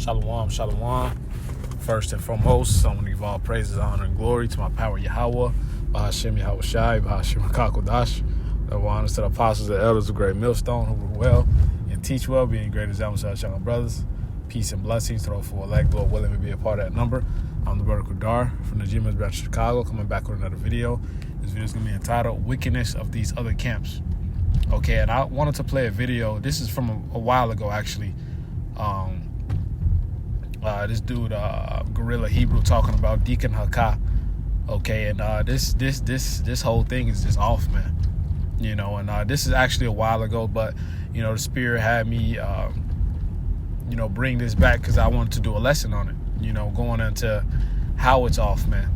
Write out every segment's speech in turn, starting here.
Shalom, shalom. First and foremost, I want to give all praises, honor, and glory to my power Yahweh, Bahashem Yahweh Shai, Bahashem Kakodash. Double honors to the apostles and elders of Great Millstone who rule well and teach well, being great examples to our young brothers. Peace and blessings to all for elect, Lord willing to be a part of that number. I'm the brother Kudar from the G-Men's branch of Chicago, coming back with another video. This video is going to be entitled Wickedness of These Other Camps. Okay, and I wanted to play a video. This is from a while ago, actually. This dude, Gorilla Hebrew, talking about Deacon Hakah. Okay, and this whole thing is just off, man. You know, and this is actually a while ago, but you know, the Spirit had me, bring this back because I wanted to do a lesson on it. You know, going into how it's off, man.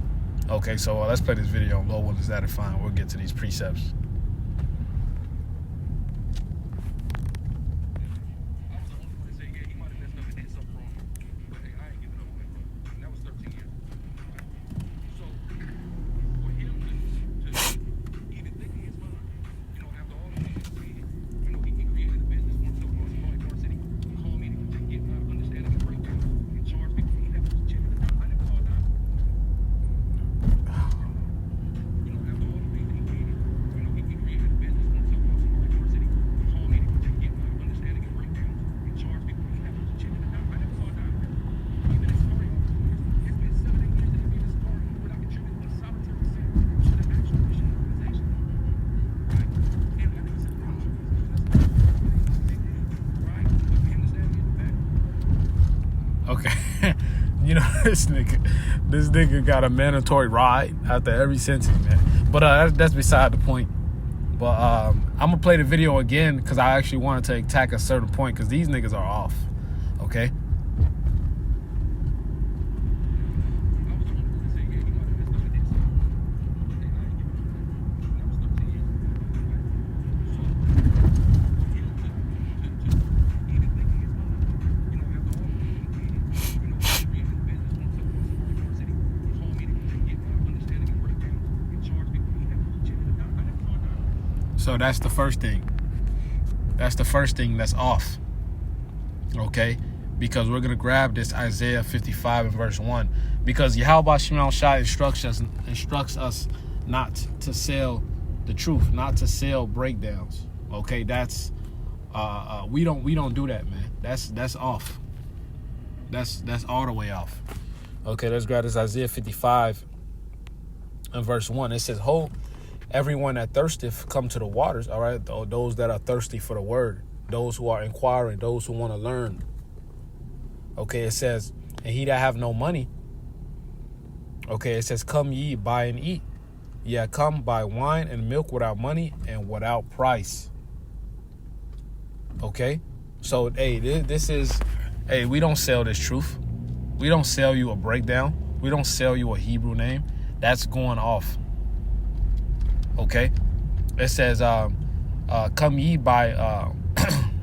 Okay, so let's play this video. Lord willing, is that fine? We'll get to these precepts. Okay, you know, this nigga got a mandatory ride after every sentence, man. But that's beside the point. But I'm gonna play the video again because I actually wanted to attack a certain point because these niggas are off. Okay. So that's the first thing. That's the first thing that's off. Okay? Because we're going to grab this Isaiah 55 and verse 1. Because Yahweh Shimon Shai instructs us not to sell the truth, not to sell breakdowns. Okay? That's we don't do that, man. That's off. That's all the way off. Okay, let's grab this Isaiah 55 and verse 1. It says, "Ho, everyone that thirsteth, come to the waters." All right, those that are thirsty for the word, those who are inquiring, those who want to learn. Okay, it says, "And he that have no money," okay, it says, "Come ye, buy and eat. Yeah, come buy wine and milk without money and without price." Okay, so hey, this is, hey, we don't sell this truth. We don't sell you a breakdown. We don't sell you a Hebrew name. That's going off. Okay, it says, "Come ye buy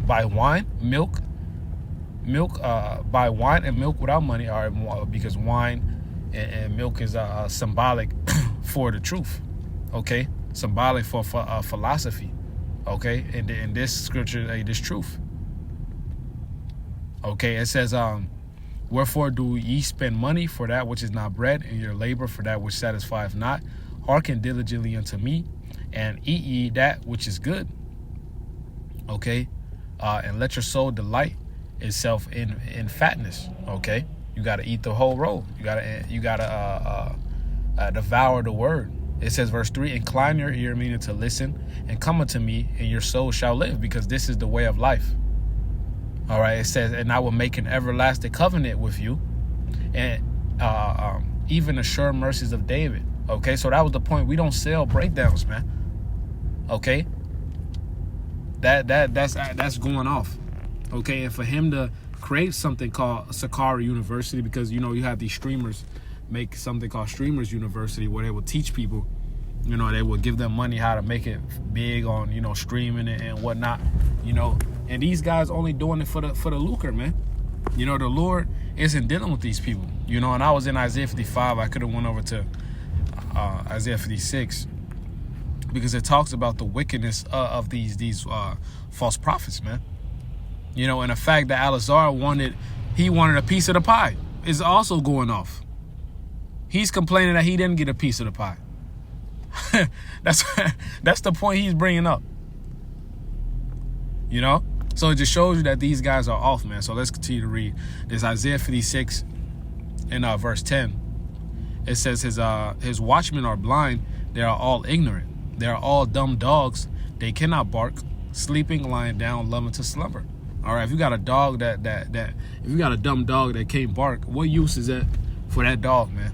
buy wine, milk, buy wine and milk without money." All right, because wine and milk is symbolic for the truth. Okay, symbolic for philosophy. Okay, and in this scripture, this truth. Okay, it says, "Wherefore do ye spend money for that which is not bread, and your labor for that which satisfieth not? Hearken diligently unto me, and eat ye that which is good." Okay, and let your soul delight itself in fatness. Okay, you got to eat the whole roll. You gotta devour the word. It says, verse 3, "Incline your ear," meaning to listen, "and come unto me, and your soul shall live," because this is the way of life. All right, it says, "And I will make an everlasting covenant with you, and even the sure mercies of David." Okay, so that was the point. We don't sell breakdowns, man. Okay, that's going off. Okay, and for him to create something called Sakari University, because you know you have these streamers make something called Streamers University where they will teach people, you know, they will give them money how to make it big on, you know, streaming and whatnot, you know, and these guys only doing it for the lucre, man. You know, the Lord isn't dealing with these people, you know. And I was in Isaiah 55. I could have went over to Isaiah 56 because it talks about the wickedness of these false prophets, man. You know, and the fact that Alazar wanted He wanted a piece of the pie. It's also going off. He's complaining that he didn't get a piece of the pie. That's the point he's bringing up. You know? So it just shows you that these guys are off, man. So let's continue to read. There's Isaiah 56 in verse 10. It says his watchmen are blind. They are all ignorant. They are all dumb dogs. They cannot bark, sleeping, lying down, loving to slumber. All right, if you got a dog if you got a dumb dog that can't bark, what use is that for that dog, man?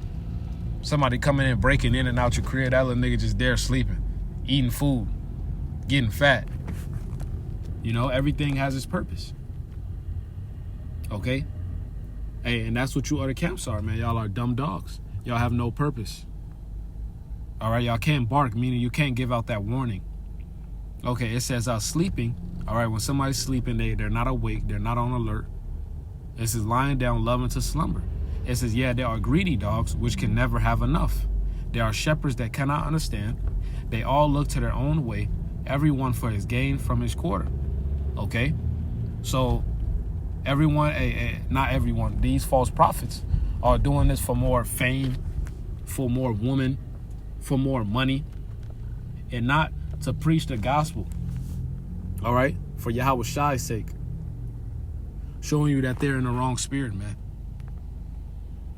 Somebody coming in, breaking in and out your crib, that little nigga just there sleeping, eating food, getting fat. You know, everything has its purpose. Okay? Hey, and that's what you other camps are, man. Y'all are dumb dogs. Y'all have no purpose. All right, y'all can't bark, meaning you can't give out that warning. Okay, it says sleeping. All right, when somebody's sleeping, they're not awake. They're not on alert. It says lying down, loving to slumber. It says, yeah, there are greedy dogs, which can never have enough. There are shepherds that cannot understand. They all look to their own way, everyone for his gain from his quarter. Okay? So, everyone, not everyone, these false prophets are doing this for more fame, for more women, for more money, and not to preach the gospel. All right, for Yahweh Shai's sake, showing you that they're in the wrong spirit, man.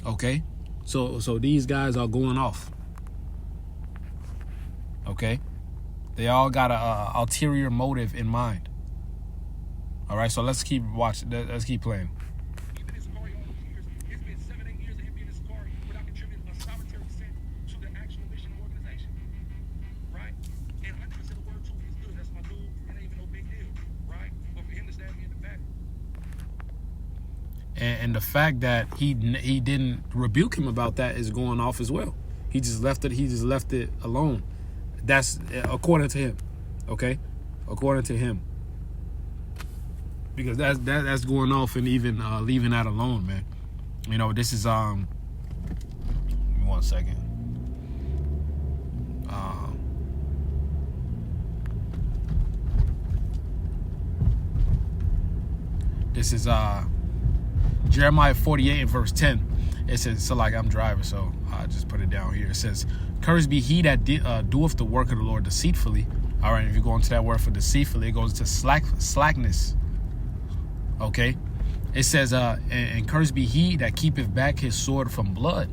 Okay, so these guys are going off. Okay, they all got a ulterior motive in mind. All right, so let's keep watching. Let's keep playing. And the fact that he didn't rebuke him about that is going off as well. He just left it alone. That's according to him. Okay? According to him. Because that's going off and even leaving that alone, man. You know, this is give me 1 second. This is Jeremiah 48 and verse 10. It says, so like I'm driving, so I just put it down here. It says, cursed be he that doeth the work of the Lord deceitfully. All right, if you go into that word for deceitfully, it goes to slackness. Okay? It says, and cursed be he that keepeth back his sword from blood.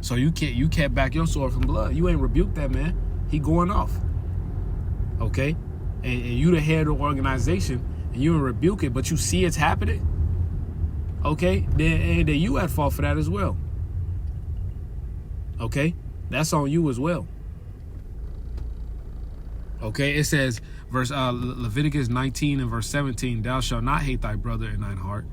So you kept back your sword from blood. You ain't rebuked that man. He going off. Okay? And you the head of the organization, and you don't rebuke it, but you see it's happening. Okay, then you at fault for that as well. Okay, that's on you as well. Okay, it says, Leviticus 19 and verse 17, thou shalt not hate thy brother in thine heart.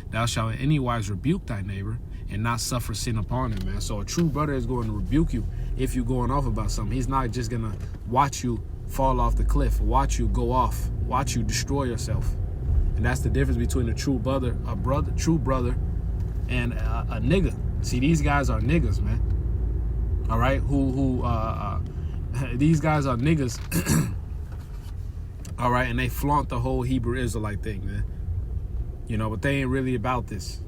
Thou shalt in any wise rebuke thy neighbor and not suffer sin upon him, man. So a true brother is going to rebuke you if you're going off about something. He's not just going to watch you fall off the cliff, watch you go off, watch you destroy yourself. And that's the difference between a true brother, true brother, and a nigga. See, these guys are niggas, man. All right, these guys are niggas. All right, and they flaunt the whole Hebrew Israelite thing, man. You know, but they ain't really about this.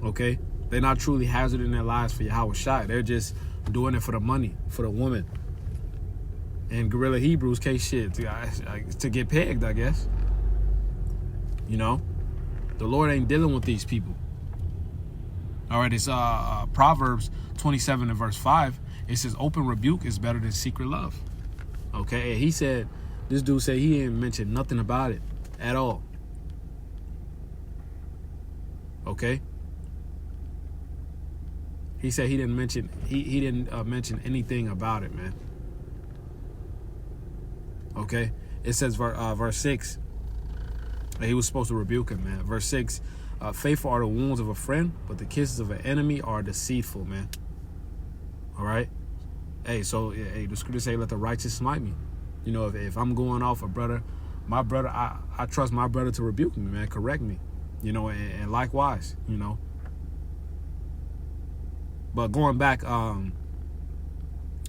Okay, they're not truly hazarding their lives for Yahweh Shai. They're just doing it for the money, for the woman. And guerrilla Hebrews case shit to get pegged, I guess. You know, the Lord ain't dealing with these people. All right, it's Proverbs 27 and verse 5. It says, open rebuke is better than secret love. Okay, and he said, this dude said he didn't mention nothing about it at all. Okay. He said he didn't mention mention anything about it, man. Okay, it says verse 6. He was supposed to rebuke him, man. Verse 6, faithful are the wounds of a friend, but the kisses of an enemy are deceitful, man. All right? Hey, so the scripture say, let the righteous smite me. You know, if I'm going off my brother, I trust my brother to rebuke me, man, correct me. You know, and likewise, you know. But going back,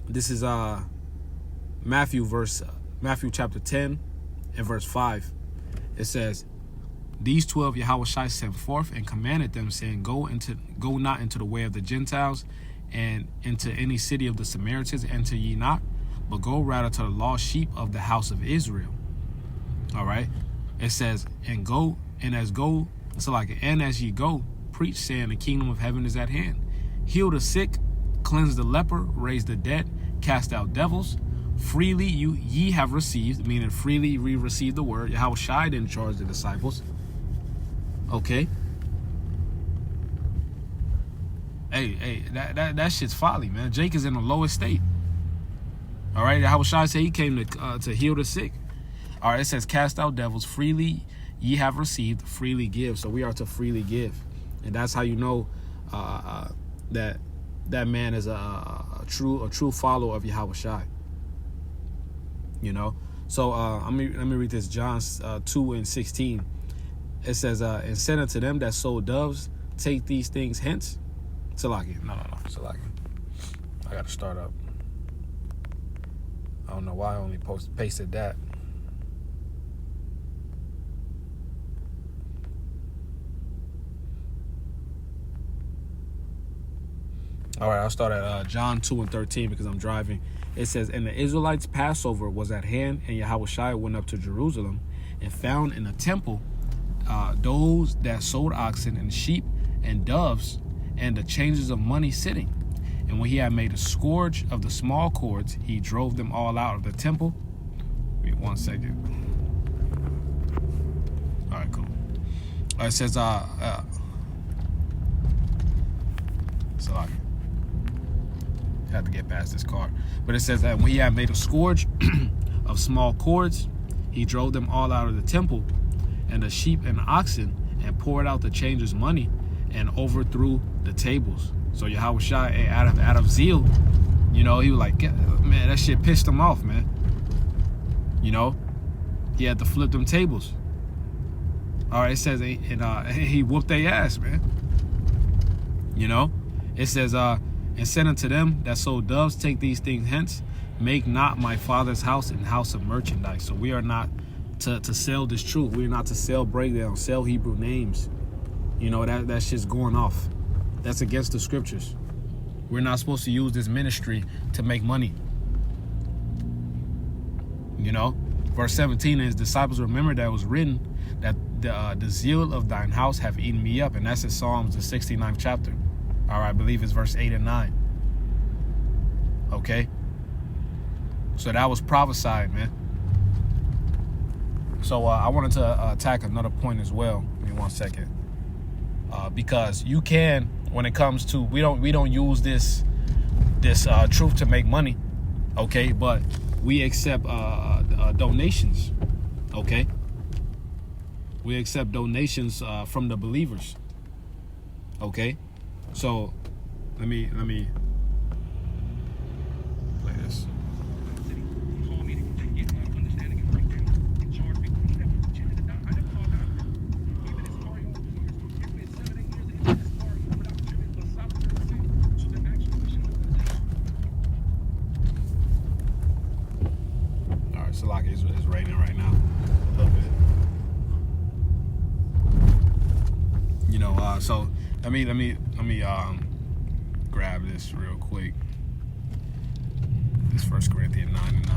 this is Matthew chapter 10 and verse 5. It says, These 12 Yahushua sent forth and commanded them, saying, Go not into the way of the Gentiles, and into any city of the Samaritans enter ye not, but go rather to the lost sheep of the house of Israel. All right. It says, and as ye go, preach, saying, the kingdom of heaven is at hand. Heal the sick, cleanse the leper, raise the dead, cast out devils. Freely ye have received, meaning freely we received the word. Yahushua didn't charge the disciples. Okay. Hey, that shit's folly, man. Jake is in the lowest state. All right. Yahushua said he came to heal the sick. All right. It says, cast out devils. Freely ye have received, freely give. So we are to freely give, and that's how you know that man is a true follower of Yahushua. You know. So let me read this. John 2:16. It says, and said unto them that sold doves, take these things hence. Salaki. No. Salaki. I got to start up. I don't know why I only pasted that. All right, I'll start at John 2:13 because I'm driving. It says, and the Israelites' Passover was at hand, and Yahushua went up to Jerusalem and found in the temple those that sold oxen and sheep and doves and the changes of money sitting. And when he had made a scourge of the small cords, he drove them all out of the temple. Wait 1 second. All right, cool. It says, so I have to get past this car. But it says that when he had made a scourge of small cords, he drove them all out of the temple and the sheep and oxen, and poured out the changers' money and overthrew the tables. So Yahushua, out of zeal, you know, he was like, man, that shit pissed him off, man. You know, he had to flip them tables. All right, it says, and he whooped their ass, man. You know, it says, and said unto them that sold doves, take these things hence, make not my father's house an house of merchandise. So we are not to sell this truth. We're not to sell breakdown, sell Hebrew names. You know, that shit's going off. That's against the scriptures. We're not supposed to use this ministry to make money. You know, verse 17, his disciples remembered that it was written that the zeal of thine house have eaten me up. And that's in Psalms, the 69th chapter. All right, I believe it's verse 8 and 9. Okay. So that was prophesied, man. So I wanted to attack another point as well. Give me 1 second. Because you can, when it comes to, we don't use this truth to make money, okay? But we accept donations, okay? We accept donations from the believers, okay? So let me play this. Like it's raining right now a little bit, you know. So let me grab this real quick. This 1 Corinthians 9 and 9.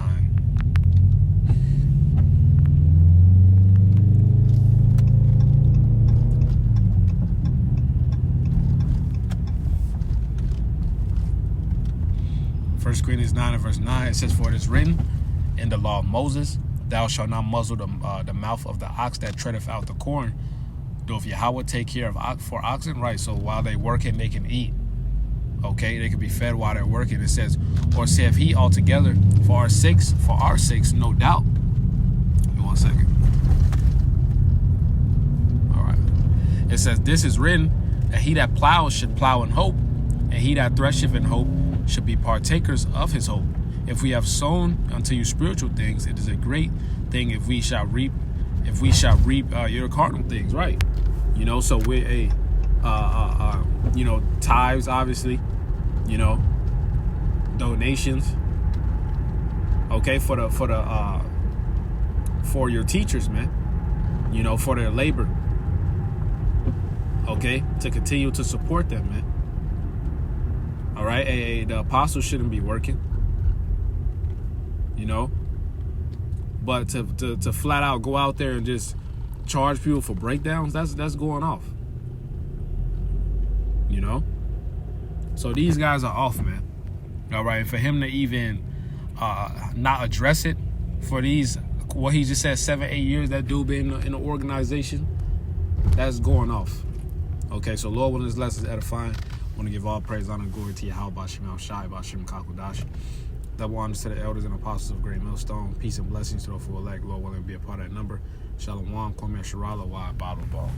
First Corinthians 9 and verse 9. It says, for it is written in the law of Moses, thou shalt not muzzle the mouth of the ox that treadeth out the corn. Doth Yahweh take care for oxen? Right, so while they working, they can eat. Okay, they can be fed while they're working. It says, or saith he altogether, for our sakes, no doubt. Give me 1 second. All right. It says, this is written, that he that plows should plow in hope, and he that thresheth in hope should be partakers of his hope. If we have sown unto you spiritual things, it is a great thing if we shall reap your carnal things, right? You know, so we're you know, tithes, obviously, you know, donations, okay, for your teachers, man, you know, for their labor, okay, to continue to support them, man. All right, hey, the apostles shouldn't be working, you know, but to flat out go out there and just charge people for breakdowns, that's going off, you know. So these guys are off, man. All right, and for him to even not address it for these, what he just said, 7-8 years that dude been in the organization, that's going off. Okay, so Lord, when this lesson is edifying, I want to give all praise, honor, and glory to Yahweh, Bashim Al-Shai, Bashim Kakodash. Double honors to the elders and apostles of Great Millstone. Peace and blessings to the full elect. Lord willing to be a part of that number. Shalom, Kwame Sharala, Wide Bottle Ball.